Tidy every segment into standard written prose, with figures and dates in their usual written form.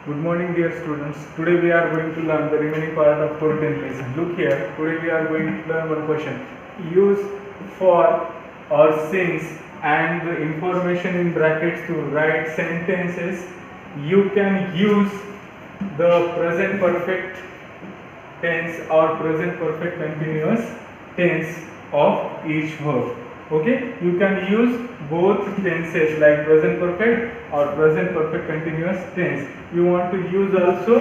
Good morning, dear students. Today we are going to learn the remaining part of 10th lesson. Look here. Today we are going to learn one question. Use for or since and the information in brackets to write sentences. You can use the present perfect tense or present perfect continuous tense of each verb. Okay, you can use both tenses like present perfect or present perfect continuous tense. You want to use also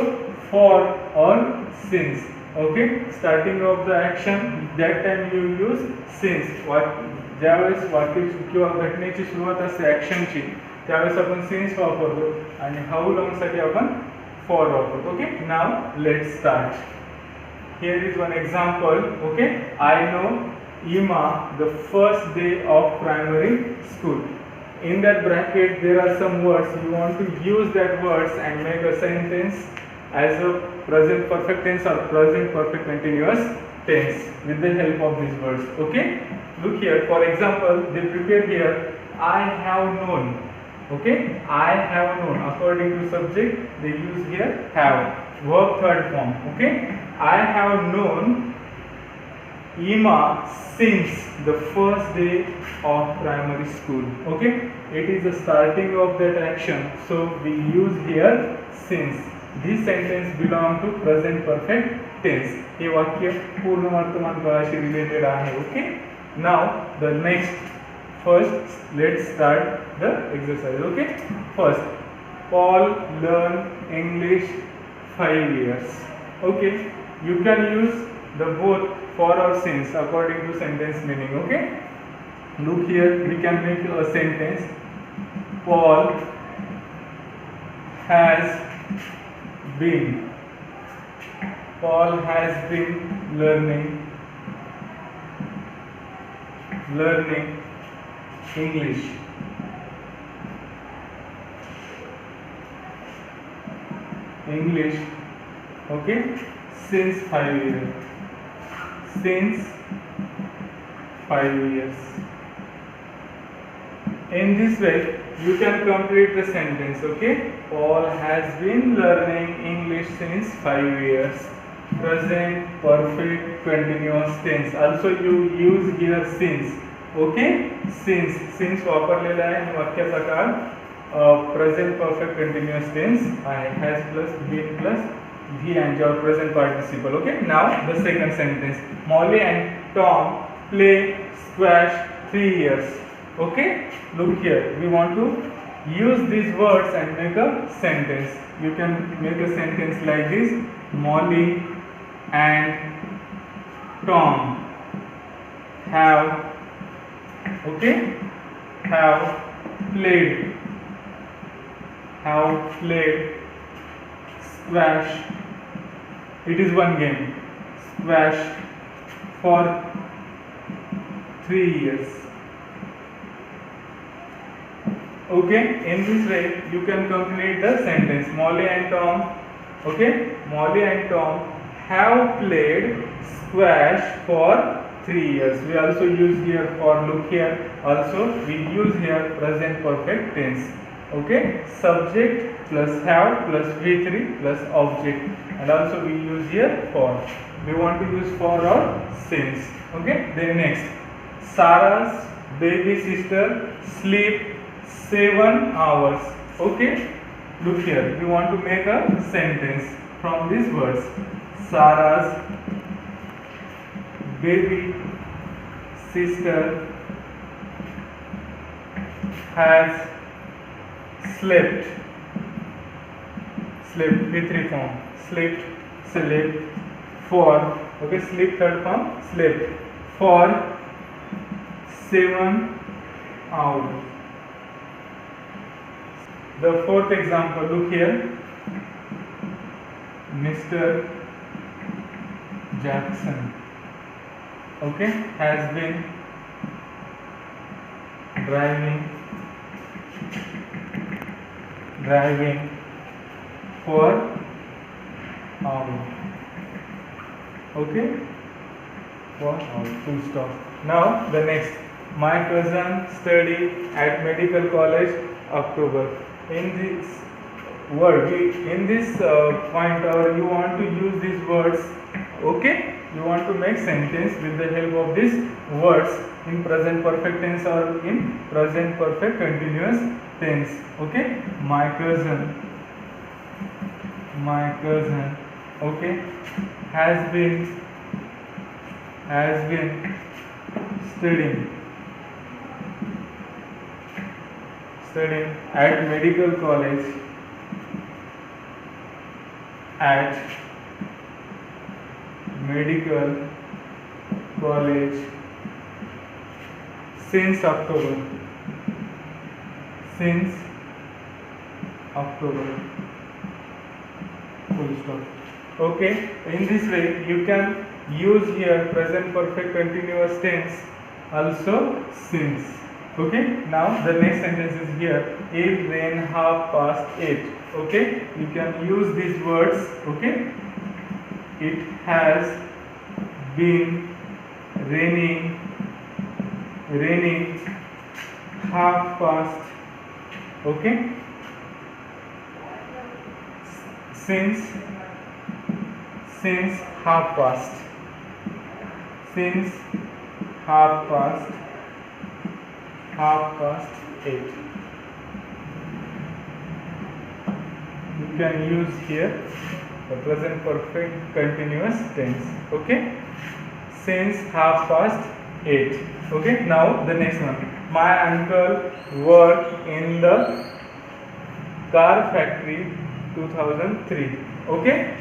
for or since. Okay, starting of the action, that time you use since. ज्यावेळेस वाक्य किंवा घटनेची सुरुवात असते ॲक्शनची, त्यावेळेस आपण since वापरतो आणि हाऊ लॉंग साठी आपण फॉर वापरतो. Okay, now let's start. Here is one example. Okay, I know Ima the first day of primary school. In that bracket there are some words. You want to use that words and make a sentence as a present perfect tense or present perfect continuous tense with the help of these words. Okay, look here. For example, they prepare here I have known. Okay, I have known. According to subject they use here have. Verb third form. Okay, I have known Ima since the first day of primary school. Okay, it is the starting of that action, so we use here since. This sentence belong to present perfect tense. हे वाक्य पूर्ण वर्तमान काळाशी related आहे. Okay, now the next, first let's start the exercise. Okay, first, Paul learned English 5 years. Okay, you can use the both for or since according to sentence meaning. Okay, look here, we can make a sentence. Paul has been learning English okay, since 5 years. Since 5 years. In this way you can complete the sentence. Okay, Paul has been learning English since 5 years. Present perfect continuous tense. Also you use here since. Okay, since वापरलेला आहे आणि वाक्याचा काळ present perfect continuous tense आहे. has plus been plus V and your present participle. Okay, now the second sentence. Molly and Tom play squash 3 years. Okay, look here, we want to use these words and make a sentence. You can make a sentence like this. Molly and Tom have played squash. It is one game. Squash for 3 years. Okay, in this way you can complete the sentence. Molly and Tom. Okay, Molly and Tom have played squash for 3 years. We also use here for. Look here, also we use here present perfect tense. Okay, subject plus have plus V3 plus object, and also we use here for. We want to use for or since. Okay, then next, Sarah's baby sister sleep 7 hours. Okay, look here, we want to make a sentence from these words. Sarah's baby sister has slept V3 form. Slept for. Okay, sleep third form. Slept for 7 hours. The fourth example, look here. Mr. Jackson, okay, has been driving for hour. Okay, for hour. Full stop. Now the next. My cousin study at medical college October. In this word. In this point, or you want to use these words, okay? You want to make sentence with the help of these words in present perfect tense or in present perfect continuous tense. Okay? My cousin, okay, has been studying at medical college since October. Full stop. Okay, in this way you can use here present perfect continuous tense also since. Okay, now the next sentence is here. It rained 8:30. Okay, you can use these words. Okay, it has been raining 8:30. Okay, since 8:30. Since 8:30. You can use here the present perfect continuous tense. Okay, since 8:30. Okay, now the next one. My uncle worked in the car factory 2003. Okay,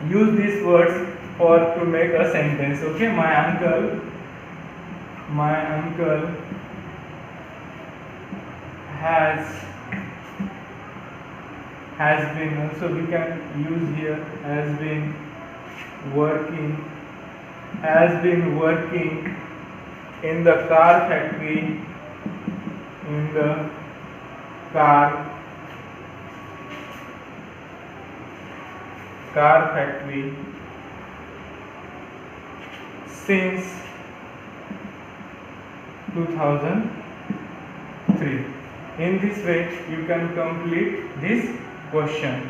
use these words for to make a sentence. Okay, my uncle has been, also we can use here has been working in the car factory since 2003. In this way you can complete this question.